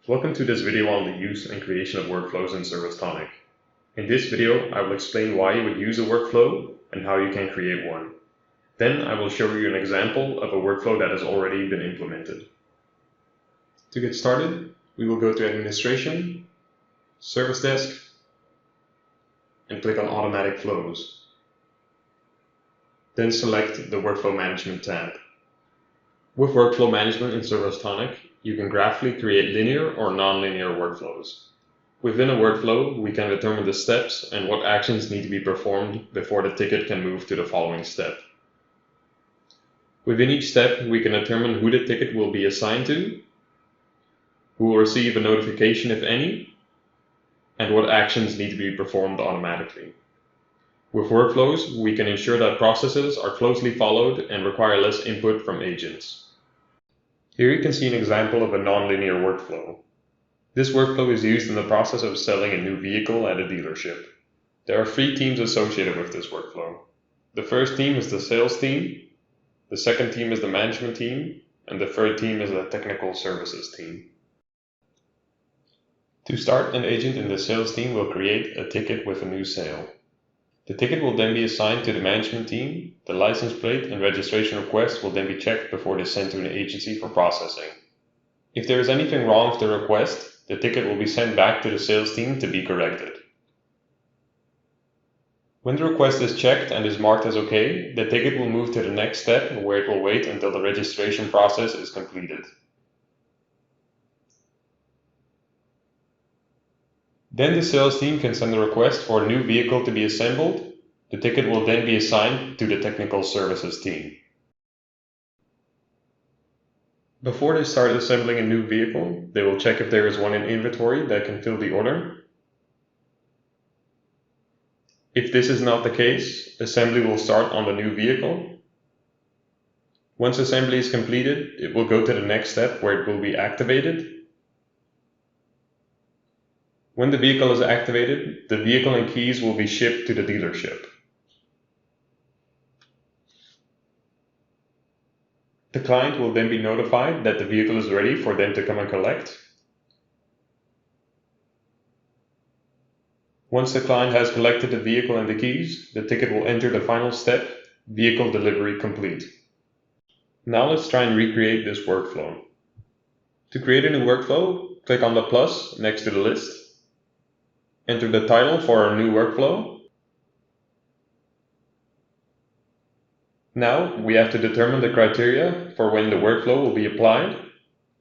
Welcome to this video on the use and creation of workflows in ServiceTonic. In this video, I will explain why you would use a workflow and how you can create one. Then I will show you an example of a workflow that has already been implemented. To get started, we will go to Administration, Service Desk, and click on Automatic Flows. Then select the Workflow Management tab. With Workflow Management in ServiceTonic, you can graphically create linear or nonlinear workflows. Within a workflow, we can determine the steps and what actions need to be performed before the ticket can move to the following step. Within each step, we can determine who the ticket will be assigned to, who will receive a notification if any, and what actions need to be performed automatically. With workflows, we can ensure that processes are closely followed and require less input from agents. Here you can see an example of a nonlinear workflow. This workflow is used in the process of selling a new vehicle at a dealership. There are 3 teams associated with this workflow. The first team is the sales team, the second team is the management team, and the third team is the technical services team. To start, an agent in the sales team will create a ticket with a new sale. The ticket will then be assigned to the management team. The license plate and registration request will then be checked before it is sent to an agency for processing. If there is anything wrong with the request, the ticket will be sent back to the sales team to be corrected. When the request is checked and is marked as OK, the ticket will move to the next step where it will wait until the registration process is completed. Then the sales team can send a request for a new vehicle to be assembled. The ticket will then be assigned to the technical services team. Before they start assembling a new vehicle, they will check if there is one in inventory that can fill the order. If this is not the case, assembly will start on the new vehicle. Once assembly is completed, it will go to the next step where it will be activated. When the vehicle is activated, the vehicle and keys will be shipped to the dealership. The client will then be notified that the vehicle is ready for them to come and collect. Once the client has collected the vehicle and the keys, the ticket will enter the final step, vehicle delivery complete. Now let's try and recreate this workflow. To create a new workflow, click on the plus next to the list. Enter the title for our new workflow. Now we have to determine the criteria for when the workflow will be applied.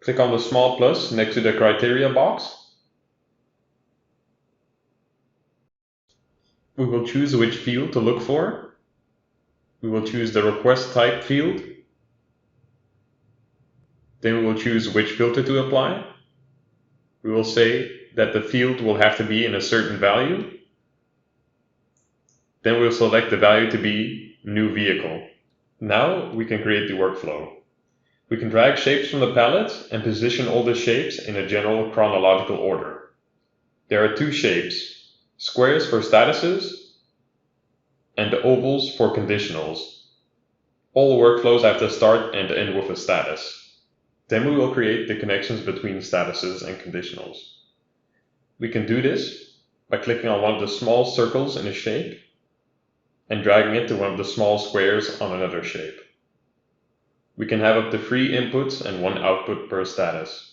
Click on the small plus next to the criteria box. We will choose which field to look for. We will choose the request type field. Then we will choose which filter to apply. We will say that the field will have to be in a certain value. Then we'll select the value to be new vehicle. Now we can create the workflow. We can drag shapes from the palette and position all the shapes in a general chronological order. There are 2 shapes, squares for statuses and ovals for conditionals. All workflows have to start and end with a status. Then we will create the connections between statuses and conditionals. We can do this by clicking on one of the small circles in a shape and dragging it to one of the small squares on another shape. We can have up to 3 inputs and 1 output per status.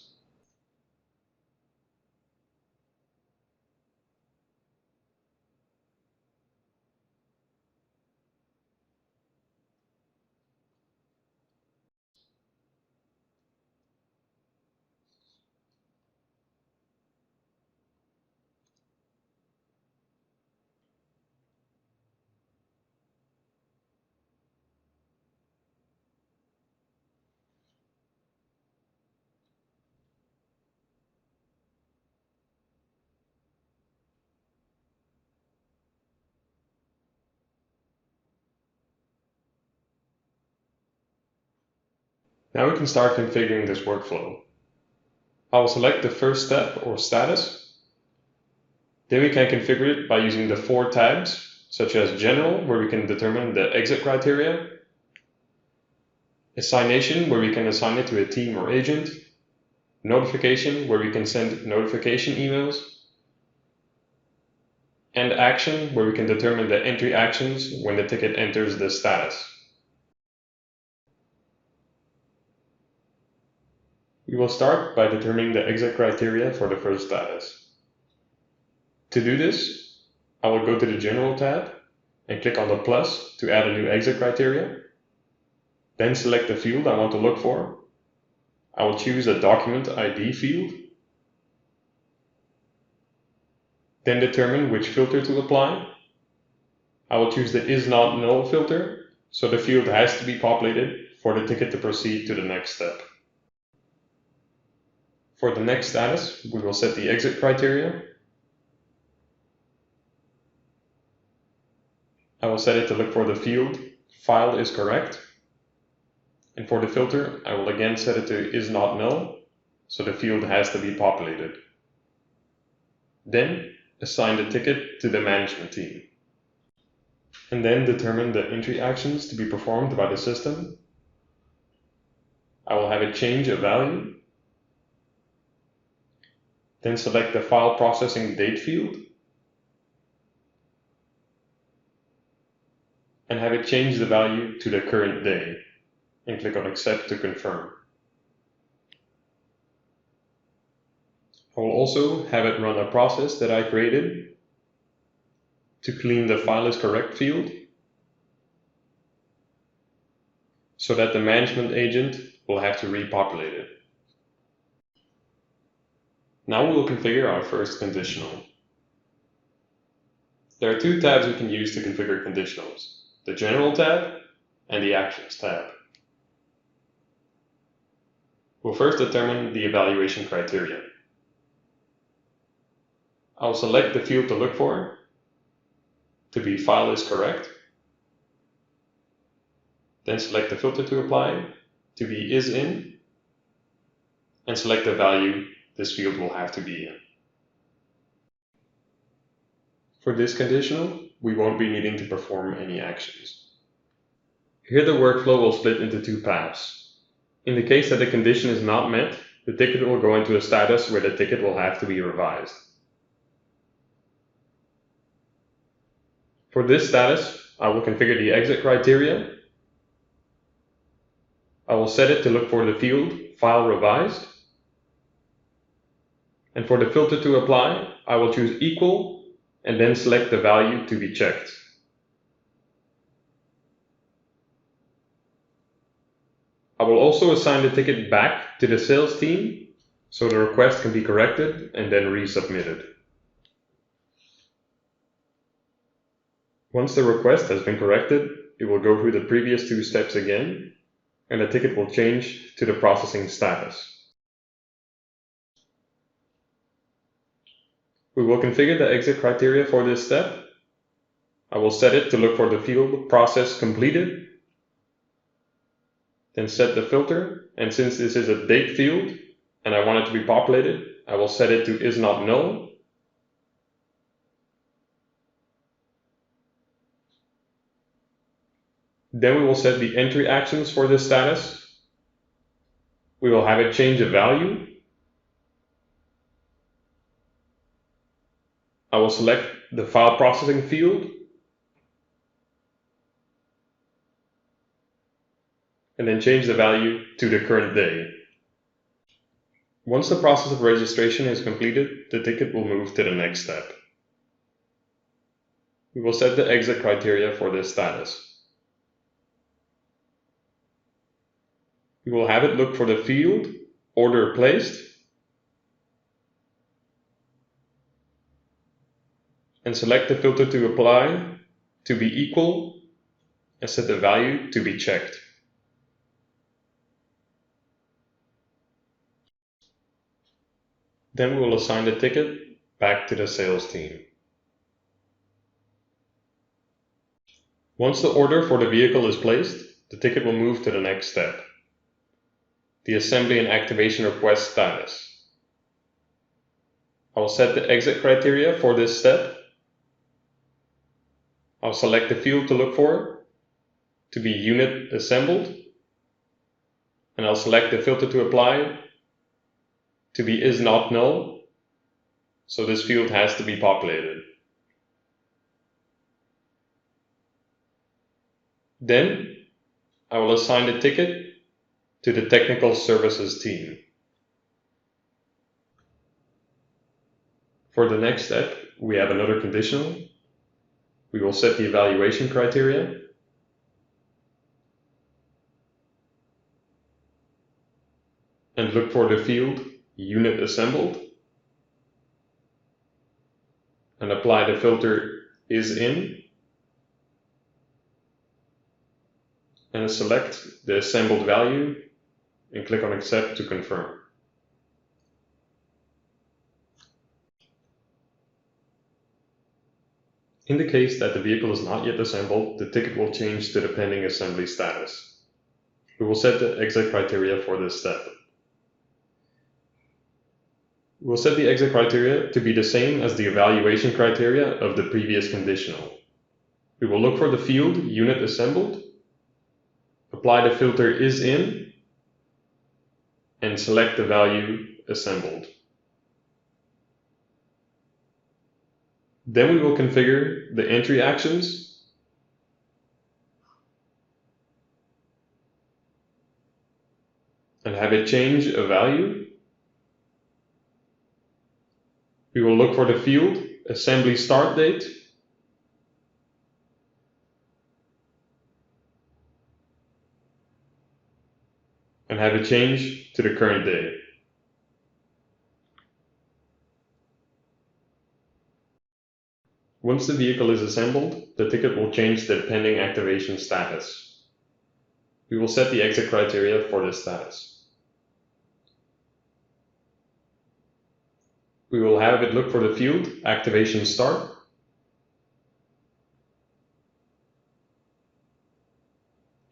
Now we can start configuring this workflow. I will select the first step or status. Then we can configure it by using the 4 tabs, such as General, where we can determine the exit criteria, Assignation, where we can assign it to a team or agent, notification, where we can send notification emails, and action, where we can determine the entry actions when the ticket enters the status. We will start by determining the exit criteria for the first status. To do this, I will go to the General tab and click on the plus to add a new exit criteria. Then select the field I want to look for. I will choose a document ID field. Then determine which filter to apply. I will choose the is not null filter, so the field has to be populated for the ticket to proceed to the next step. For the next status, we will set the exit criteria. I will set it to look for the field file is correct. And for the filter, I will again set it to is not null, so the field has to be populated. Then assign the ticket to the management team. And then determine the entry actions to be performed by the system. I will have it change a value. Then select the file processing date field. And have it change the value to the current day. And click on Accept to confirm. I will also have it run a process that I created to clean the file is correct field so that the management agent will have to repopulate it. Now we will configure our first conditional. There are two tabs we can use to configure conditionals: the General tab and the Actions tab. We'll first determine the evaluation criteria. I'll select the field to look for to be file is correct. Then select the filter to apply to be is in, and select the value this field will have to be in. For this conditional, we won't be needing to perform any actions. Here the workflow will split into two paths. In the case that the condition is not met, the ticket will go into a status where the ticket will have to be revised. For this status, I will configure the exit criteria. I will set it to look for the field file revised. And for the filter to apply, I will choose equal and then select the value to be checked. I will also assign the ticket back to the sales team so the request can be corrected and then resubmitted. Once the request has been corrected, it will go through the previous two steps again, and the ticket will change to the processing status. We will configure the exit criteria for this step. I will set it to look for the field process completed. Then set the filter, and since this is a date field and I want it to be populated, I will set it to is not null. Then we will set the entry actions for this status. We will have it change a value. I will select the file processing field and then change the value to the current day. Once the process of registration is completed, the ticket will move to the next step. We will set the exit criteria for this status. We will have it look for the field order placed and select the filter to apply to be equal and set the value to be checked. Then we will assign the ticket back to the sales team. Once the order for the vehicle is placed, the ticket will move to the next step, the assembly and activation request status. I will set the exit criteria for this step. I'll select the field to look for to be unit assembled, and I'll select the filter to apply to be is not null, so this field has to be populated. Then I will assign the ticket to the technical services team. For the next step, we have another conditional. We will set the evaluation criteria. And look for the field unit assembled. And apply the filter is in. And select the assembled value and click on accept to confirm. In the case that the vehicle is not yet assembled, the ticket will change to the pending assembly status. We will set the exit criteria for this step. We will set the exit criteria to be the same as the evaluation criteria of the previous conditional. We will look for the field unit assembled, apply the filter is in, and select the value assembled. Then we will configure the entry actions and have it change a value. We will look for the field assembly start date and have it change to the current day. Once the vehicle is assembled, the ticket will change to the pending activation status. We will set the exit criteria for this status. We will have it look for the field activation start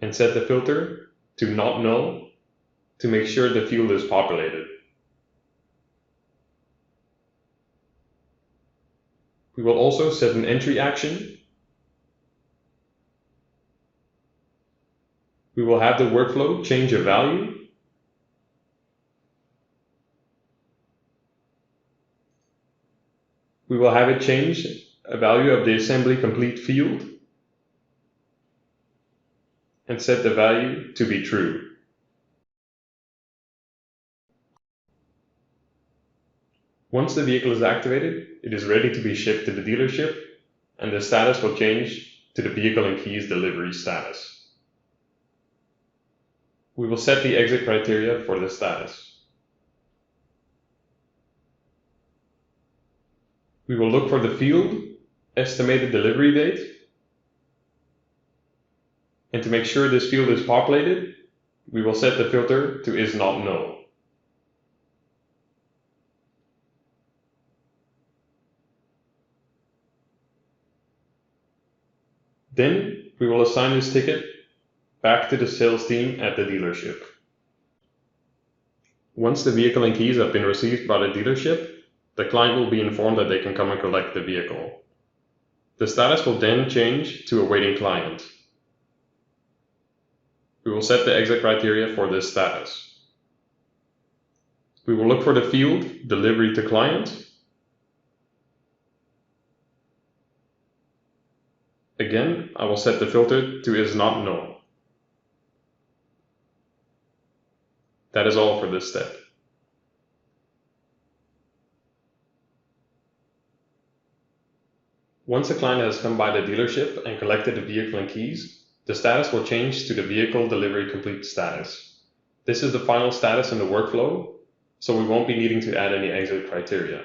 and set the filter to not null to make sure the field is populated. We will also set an entry action. We will have the workflow change a value. We will have it change a value of the assembly complete field and set the value to be true. Once the vehicle is activated, it is ready to be shipped to the dealership, and the status will change to the vehicle and keys delivery status. We will set the exit criteria for the status. We will look for the field estimated delivery date, and to make sure this field is populated, we will set the filter to is not null. Then we will assign this ticket back to the sales team at the dealership. Once the vehicle and keys have been received by the dealership, the client will be informed that they can come and collect the vehicle. The status will then change to awaiting client. We will set the exit criteria for this status. We will look for the field delivery to client. Again, I will set the filter to is not null. That is all for this step. Once a client has come by the dealership and collected the vehicle and keys, the status will change to the vehicle delivery complete status. This is the final status in the workflow, so we won't be needing to add any exit criteria.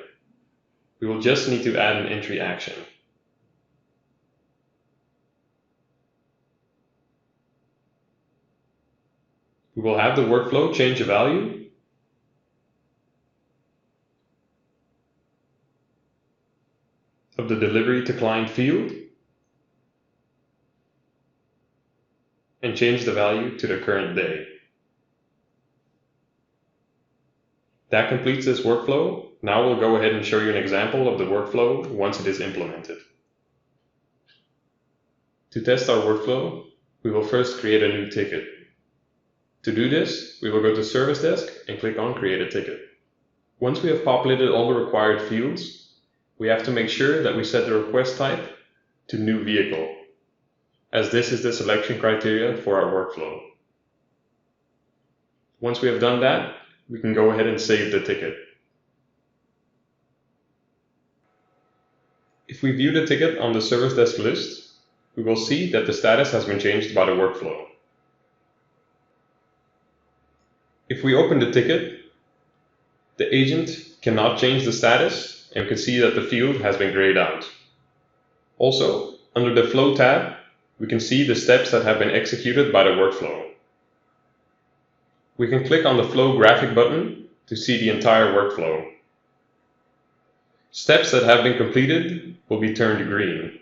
We will just need to add an entry action. We will have the workflow change a value. Of the delivery to client field and change the value to the current day. That completes this workflow. Now we'll go ahead and show you an example of the workflow once it is implemented. To test our workflow, we will first create a new ticket. To do this, we will go to Service Desk and click on Create a Ticket. Once we have populated all the required fields, we have to make sure that we set the request type to New Vehicle, as this is the selection criteria for our workflow. Once we have done that, we can go ahead and save the ticket. If we view the ticket on the service desk list, we will see that the status has been changed by the workflow. If we open the ticket, the agent cannot change the status, and we can see that the field has been grayed out. Also, under the Flow tab, we can see the steps that have been executed by the workflow. We can click on the Flow graphic button to see the entire workflow. Steps that have been completed will be turned green.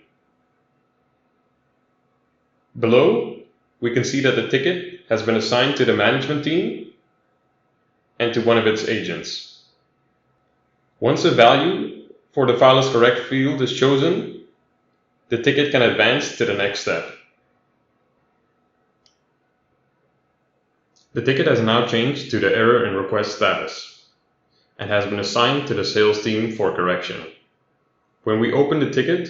Below, we can see that the ticket has been assigned to the management team and to one of its agents. Once a value for the file is correct field is chosen, the ticket can advance to the next step. The ticket has now changed to the error in request status and has been assigned to the sales team for correction. When we open the ticket,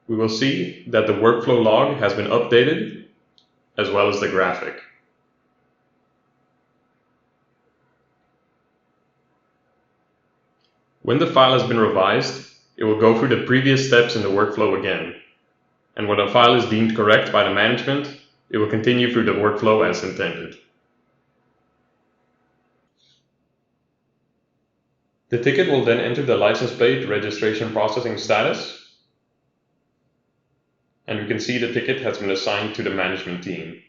we will see that the workflow log has been updated, as well as the graphic. When the file has been revised, it will go through the previous steps in the workflow again, and when a file is deemed correct by the management, it will continue through the workflow as intended. The ticket will then enter the license plate registration processing status, and we can see the ticket has been assigned to the management team.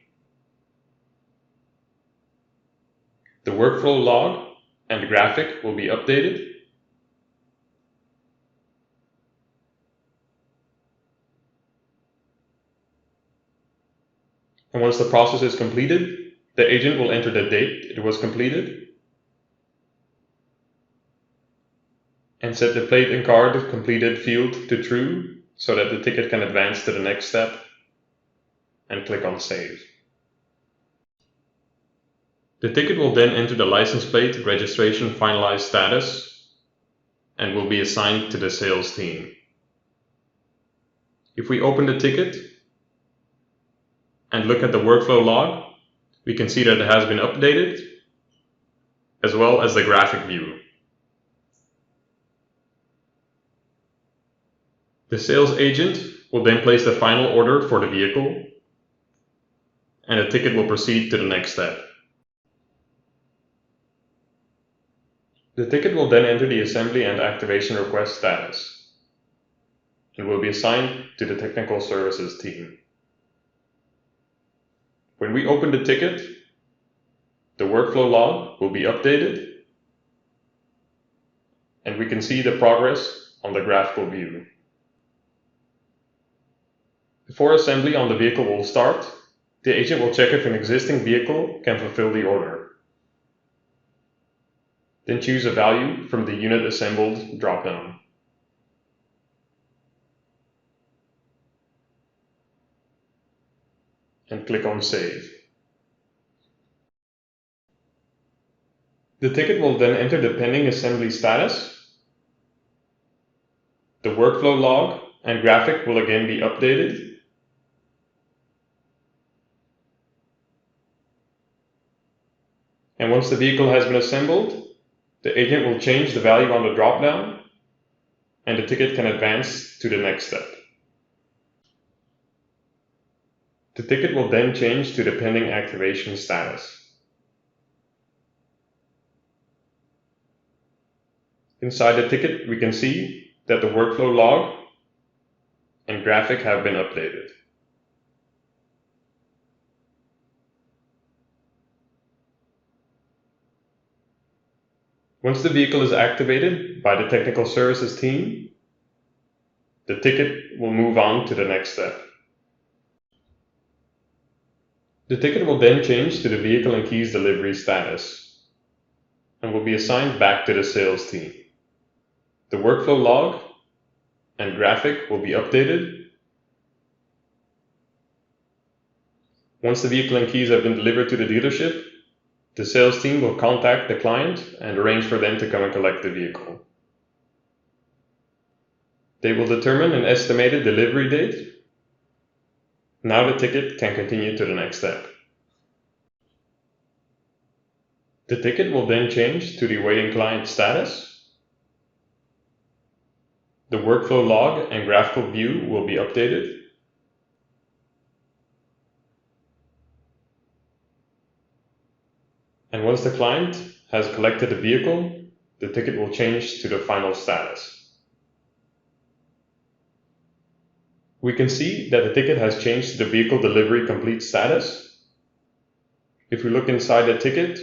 The workflow log and graphic will be updated, and once the process is completed, the agent will enter the date it was completed and set the plate and card completed field to true so that the ticket can advance to the next step, and click on Save. The ticket will then enter the license plate registration finalized status and will be assigned to the sales team. If we open the ticket and look at the workflow log, we can see that it has been updated, as well as the graphic view. The sales agent will then place the final order for the vehicle, and the ticket will proceed to the next step. The ticket will then enter the assembly and activation request status and will be assigned to the technical services team. When we open the ticket, the workflow log will be updated, and we can see the progress on the graphical view. Before assembly on the vehicle will start, the agent will check if an existing vehicle can fulfill the order. Then choose a value from the Unit Assembled dropdown. And click on Save. The ticket will then enter the pending assembly status. The workflow log and graphic will again be updated. And once the vehicle has been assembled, the agent will change the value on the dropdown, and the ticket can advance to the next step. The ticket will then change to the pending activation status. Inside the ticket, we can see that the workflow log and graphic have been updated. Once the vehicle is activated by the technical services team, the ticket will move on to the next step. The ticket will then change to the vehicle and keys delivery status and will be assigned back to the sales team. The workflow log and graphic will be updated. Once the vehicle and keys have been delivered to the dealership, The sales team will contact the client and arrange for them to come and collect the vehicle. They will determine an estimated delivery date. Now the ticket can continue to the next step. The ticket will then change to the awaiting client status. The workflow log and graphical view will be updated. And once the client has collected the vehicle, the ticket will change to the final status. We can see that the ticket has changed to the vehicle delivery complete status. If we look inside the ticket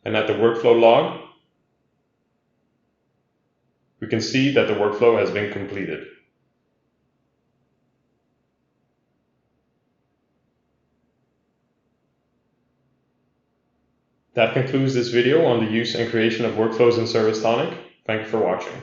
and at the workflow log, we can see that the workflow has been completed. That concludes this video on the use and creation of workflows in ServiceTonic. Thank you for watching.